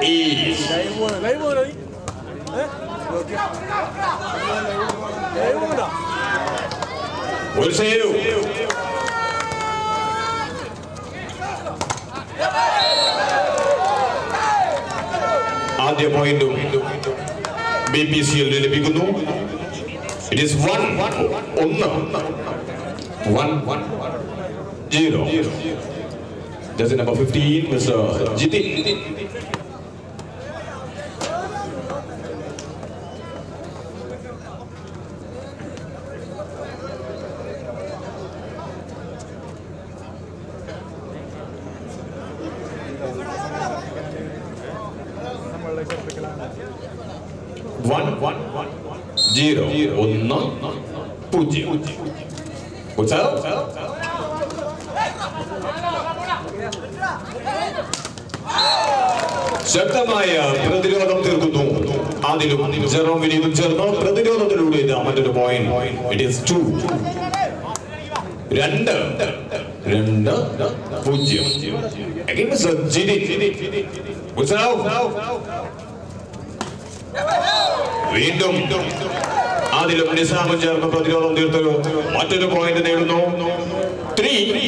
is will save. ആദ്യ പോയിന്റും BPCL ലഭിക്കുന്നു. It is 1-0. Jersey number 15, Mr. Jitin. Zero. What's up? ശക്തമായ പ്രതിരോധം തീർക്കുന്നു. ആദ്യം ജെറോം വിനീതും ചേർന്ന് പ്രതിരോധത്തിലൂടെ മറ്റൊരു point. It is 2-2. Again, Mr. Jitin. What's up? വീണ്ടും ആദിലും നിസാമും ചേർന്ന് പ്രതിരോധം തീർത്തൊരു മറ്റൊരു പോയിന്റ് നേടുന്നു. 3-3.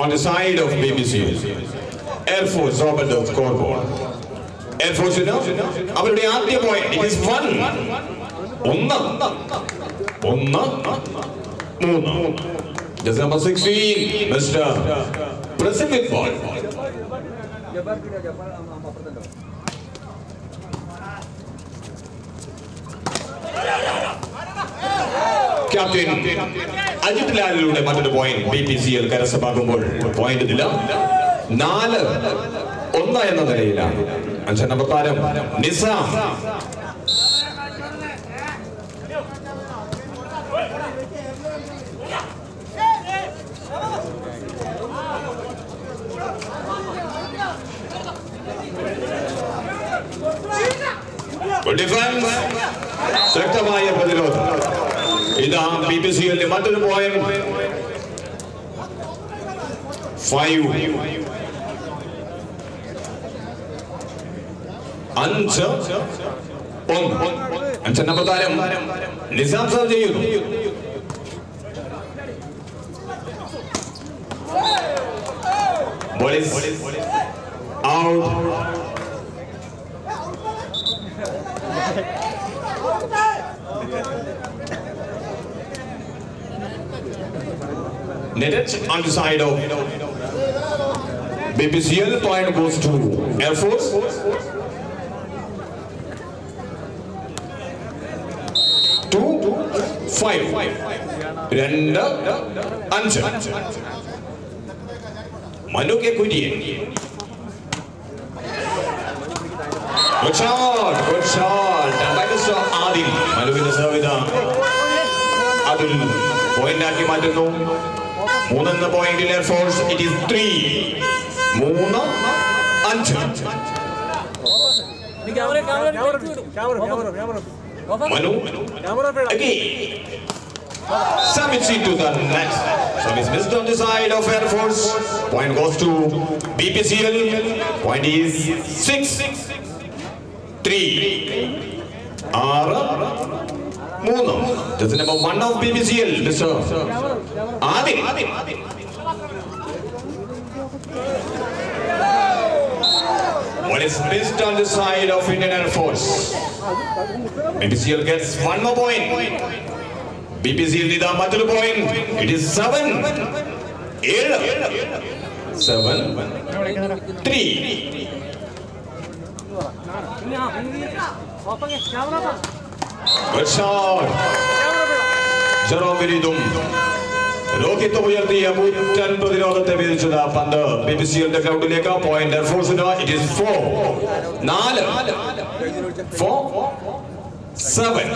On the side of BBC, Air Force Robert the scoreboard. Air Force അവരുടെ ആദ്യ point. It is 1-3. Just number 16, Mr. Prasivit Ball. Captain Ajith ലാലിലൂടെ മറ്റൊരു പോയിന്റ് BPCL കരസ്ഥമാക്കുമ്പോൾ പോയിന്റ് നില 4-1 എന്ന നിലയിലാണ്. 5 നമ്പർ താരം നിസാം. ഡിഫൻസ്, ശക്തമായ പ്രതിരോധം. ഇതാ BPCL മറ്റൊരു പോയിന്റ്. 5-1. 5 നമ്പർ താരം നിസാം സർവ് ചെയ്യുന്നു. Ball is out. Netted on the side of BPCL. Point goes to Air Force. 2-5. 2-5. Manu ke Kudiye. Good shot. And by Mr. Adil. Manu in the service. Adil point ആക്കി മാറ്റുന്നു. 3 point Air Force. It is 3-5. Manu again. Submits it to the net. So it's missed on the side of Air Force. Point goes to BPCL. Point is 6-3. 6-3. That's the number 1 of BPCL, Mr. Adil. What is missed on the side of Indian Air Force? BPCL gets 1 more point. BPCL need a mother point. It is 7-3. Good shot. Jerome Viridum. Rohit ഉയർത്തിയ മുറ്റൻ പ്രതിരോധത്തെ വിധിച്ചത് പന്ത് BPCLന്റെ ഗ്രൗണ്ടിലേക്ക്. Point Air Force. It is 4-7.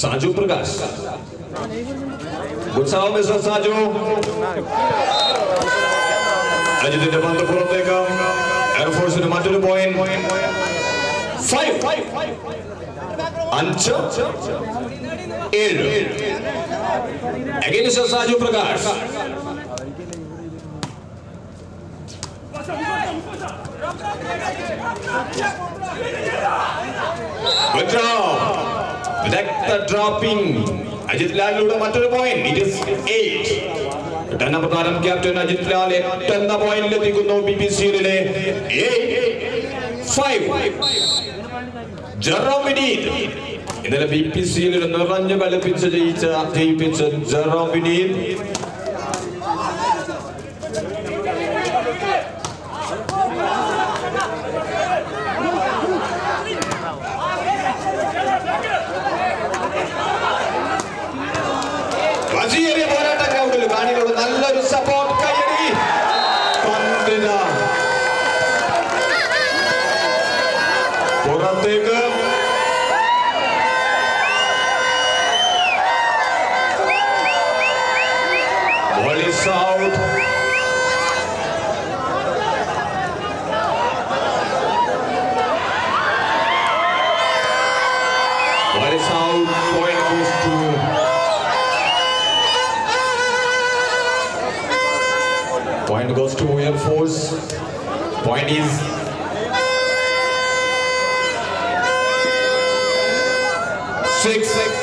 Saju Prakash. Good serve, Mr. Saju. അജിത്തിന്റെ പന്ത് പുറത്തേക്ക്. എയർഫോഴ്സിന് മറ്റൊരു point. 5-7 against Saju Prakash. Ajith ലാലിലൂടെ മറ്റൊരു പോയിന്റ്. It is 8. എന്ന പ്രകാരം ക്യാപ്റ്റൻ അജിത് ലാൽ 8 എന്ന പോയിന്റിൽ എത്തിക്കുന്നു. BPCLിലെ 5 ജെറോം വിനീത്. ഇന്നലെ BPCLിൽ നിറഞ്ഞു കളിപ്പിച്ച് ജയിപ്പിച്ച ജെറോം വിനീത്. പോരാട്ടം ഗ്രൗണ്ടിൽ കാണികളുടെ നല്ലൊരു സപ്പോർട്ട്. കയ്യടി. പന്തിന് പുറത്തേക്ക്. Ball is out. Ball is out. Point goes to Air Force. Point is 6-8.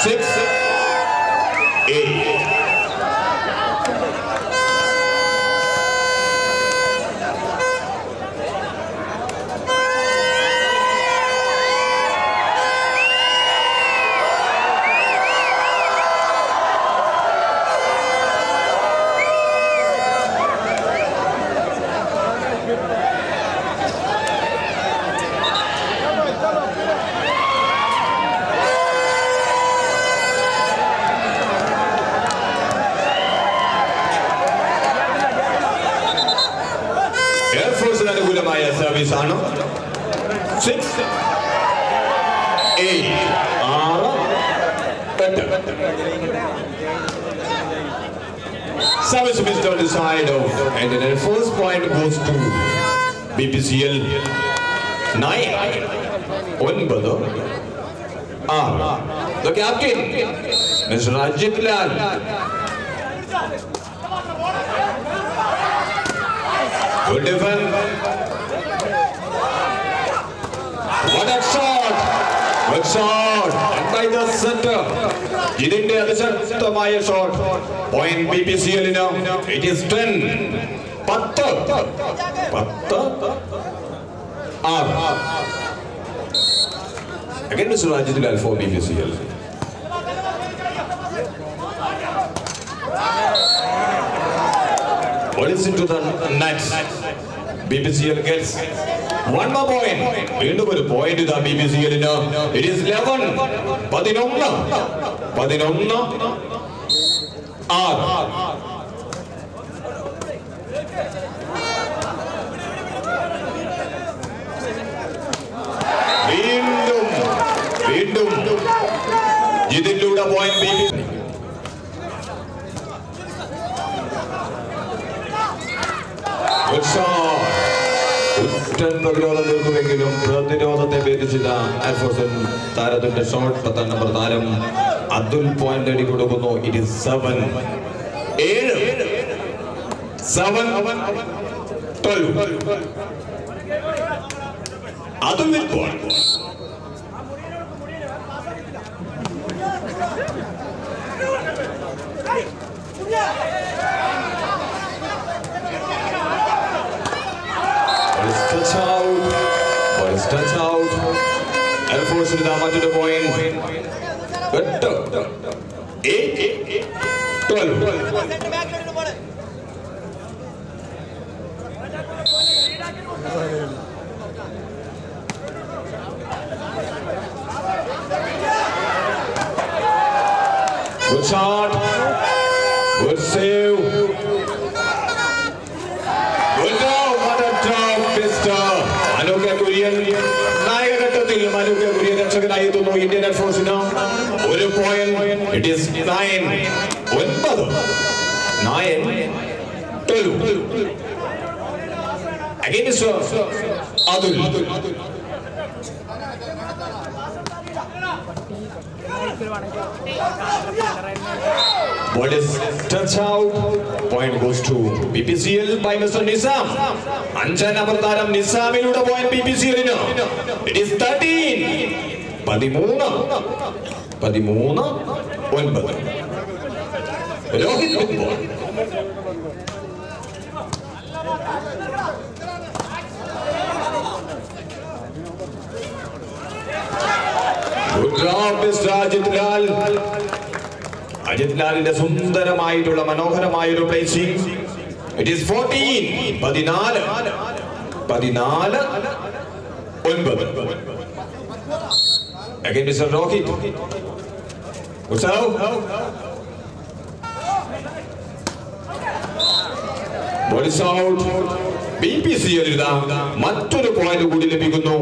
6-8. എയർഫോഴ്സിന് അനുകൂലമായ സർവീസ് ആണ്. 6-8. 6-8. Service missed on the side of, and then the first point goes to BPCL. 9-9. The captain, Mr. Ajit Lal. Good defense. What a shot! Good shot. And by the center. ഇതിന്റെ അതിശക്തമായ shot. Point BPCLിന്. It is 10. 10. Again Mr. Ajit Lal for BPCL. What is into the net? BPCL gets one more point. വീണ്ടും ഒരു point ഇതാ BPCLിന്. It is 11. 11. വീണ്ടും ഇതിലൂടെ point BPCL. പ്രതിരോധം തീർക്കുമെങ്കിലും പ്രതിരോധത്തെ ഭേദിച്ചില്ല എയർഫോഴ്സ് താരത്തിന്റെ ഷോട്ട്. 10 നമ്പർ താരം അബ്ദുൽ പോയിന്റ് നേടി കൊടുക്കുന്നു. It is 7-7. 12. Atul with point. Touch out. Air Force with the mother point. 8-12. Good shot. Good save. Good job. What a job. Indian എയർഫോഴ്സിന് 1 point. It is 9. 12. Against Adul. Ball is touch out. Point goes to BPCL by Mr. Nizam. Anjan Amartaram Nizamilude point BPCL. It is 13. 13. 9. Rohit with ball. Good job, Mr. Ajit Lal. Ajit Lalinte സുന്ദരമായിട്ടുള്ള മനോഹരമായൊരു placing. It is 14. 14. 9. Again Mr. Rohit. What's up? Ball is out. BPCL മറ്റൊരു point കൂടി ലഭിക്കുന്നു.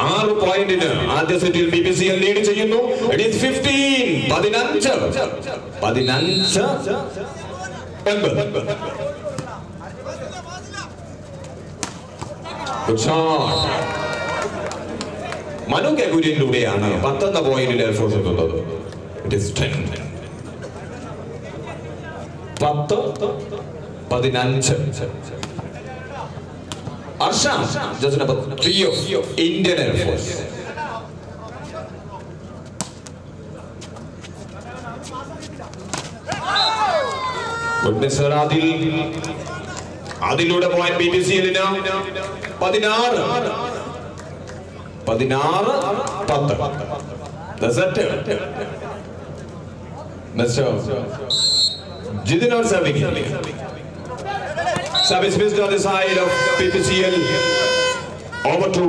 6 പോയിന്റിന് ആദ്യ സെറ്റിൽ BPCL lead ചെയ്യുന്നു. It is 15. 15. 9. Good shot. Manu കെകുര്യനിലൂടെയാണ് 10 പോയിന്റിൽ എയർഫോഴ്സ് എത്തുന്നത്. It is 10. 10. 15. Arsham, just number 3 of Indian Air Force. Good Mr. Adil. Adilude point BPCL ina 16. 16. 10. That's it. Mr. Jidin or serving. Service missed on the side of BPCL. Over to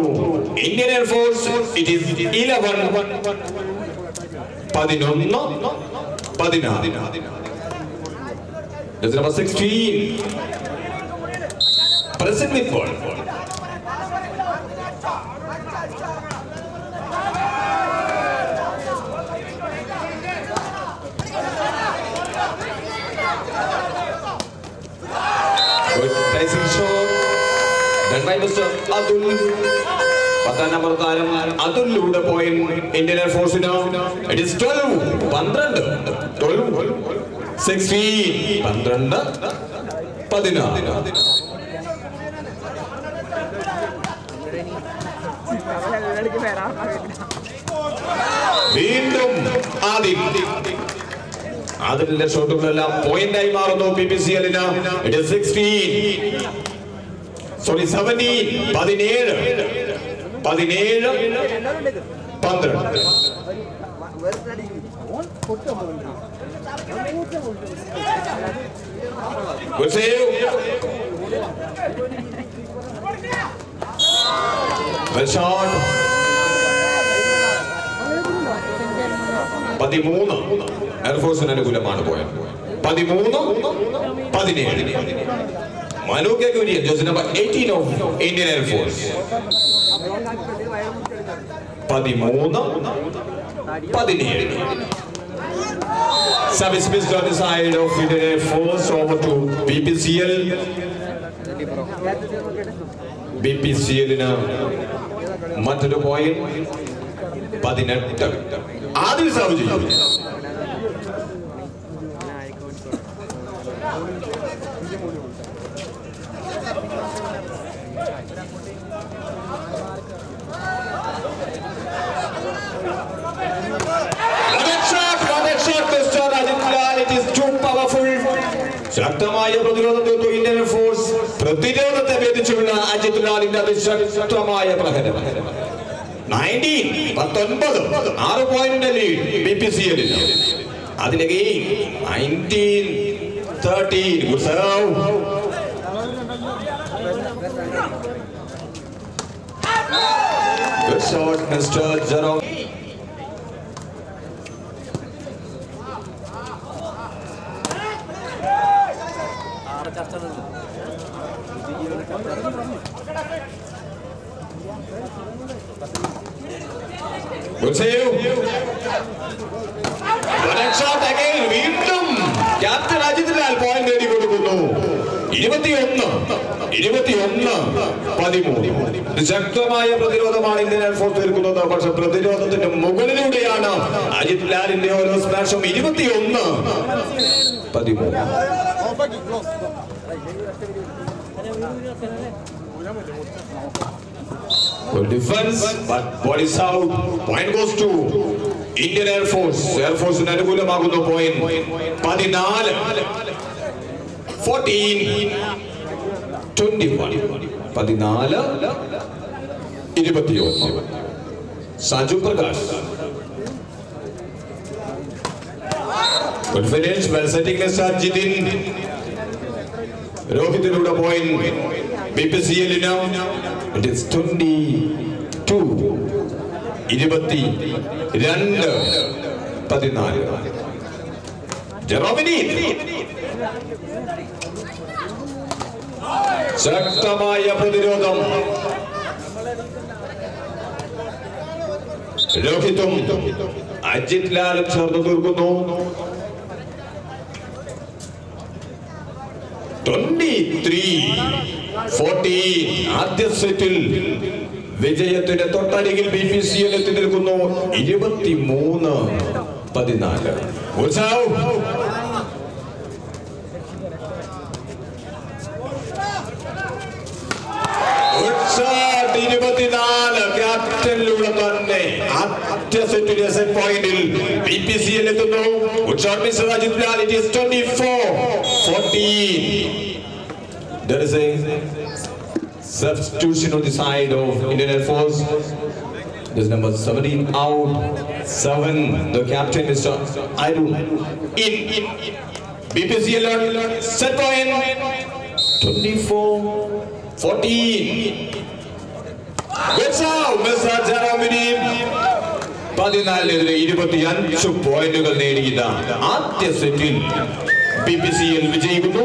Indian Air Force. It is 11. 11. That's number 16. Present with ball. Placing shot done by Mr. Adul. 10 number താരം അതുലിലൂടെ point Indian Air ഫോഴ്സിന്. It is 12. 12. 16. 12. 16. വീണ്ടും അതിന്റെ ഷോട്ടുകളെല്ലാം പോയിന്റായി മാറുന്നു BPCLന്. It is 16. Sorry, 17. 17. 12. Good save. Well shot. 13. എയർഫോഴ്സിന് അനുകൂലമാണ് പോയത്. 13. 17. Manu K Kurian, jersey number 18 of Indian Air Force. 13. 17. Service missed on the side of Indian Air Force. Over to BPCL. BPCLന് മറ്റൊരു പോയിന്റ്. 18. ആദ്യ സർവ് ചെയ്യും. ശക്തമായ പ്രതിരോധത്തെ ഇന്ത്യൻ ഫോഴ്സ് പ്രതിരോധത്തെ ഭേദിച്ചുള്ള അജിത് ലാലിന്റെ അതിശക്തമായ പ്രഹരം. 19. 6 പോയിന്റിന്റെ ലീഡ് BPCLന്. അതിലേക്ക് 19. 13. Good serve. Good shot, Mr. Jerome. Good save. One shot again. വീണ്ടും ക്യാപ്റ്റൻ അജിത് ലാൽ പോയിന്റ് നേടി കൊടുക്കുന്നു. 21-13. ശക്തമായ പ്രതിരോധമാണ് ഇന്ത്യൻ എയർഫോഴ്സ് തീർക്കുന്നത്. പക്ഷെ പ്രതിരോധത്തിന്റെ മുകളിലൂടെയാണ് അജിത് ലാലിന്റെ ഓരോ സ്മാഷും. 21-13. Good defense, but ball is out. Point goes to Indian Air Force. Air Force അനുകൂലമാകുന്നു. Point 14-21. Saju Prakash. Good finish, well setting the start. Jithin രോഹിതിലൂടെ പോയിന്റ് BPCL. It is 22-14. ജെറോമിനി ശക്തമായ പ്രതിരോധം. രോഹിതും അജിത് ലാലും ചേർന്ന് തീർക്കുന്നു. 23-14. ആദ്യ സെറ്റിൽ വിജയത്തിന്റെ തൊട്ടരികിൽ BPCL എത്തി നിൽക്കുന്നു. 23-14. ഉത്സവ് ക്യാപ്റ്റനിലൂടെ തന്നെ ആദ്യ സെറ്റിലെ സെറ്റ് പോയിന്റിൽ BPCL എത്തുന്നു. Utsav mister Ajith Lal. It is 24-14. There is a substitution on the side of Indian Air Force. This number 17 out. 7. The captain Mr. Arun in. BPCL set point. 24-14. Good serve, Mr. Jeromini. 14-നെതിരെ 25 പോയിന്റുകൾ നേടിയ ആദ്യ സെറ്റിൽ BPCL വിജയിക്കുന്നു.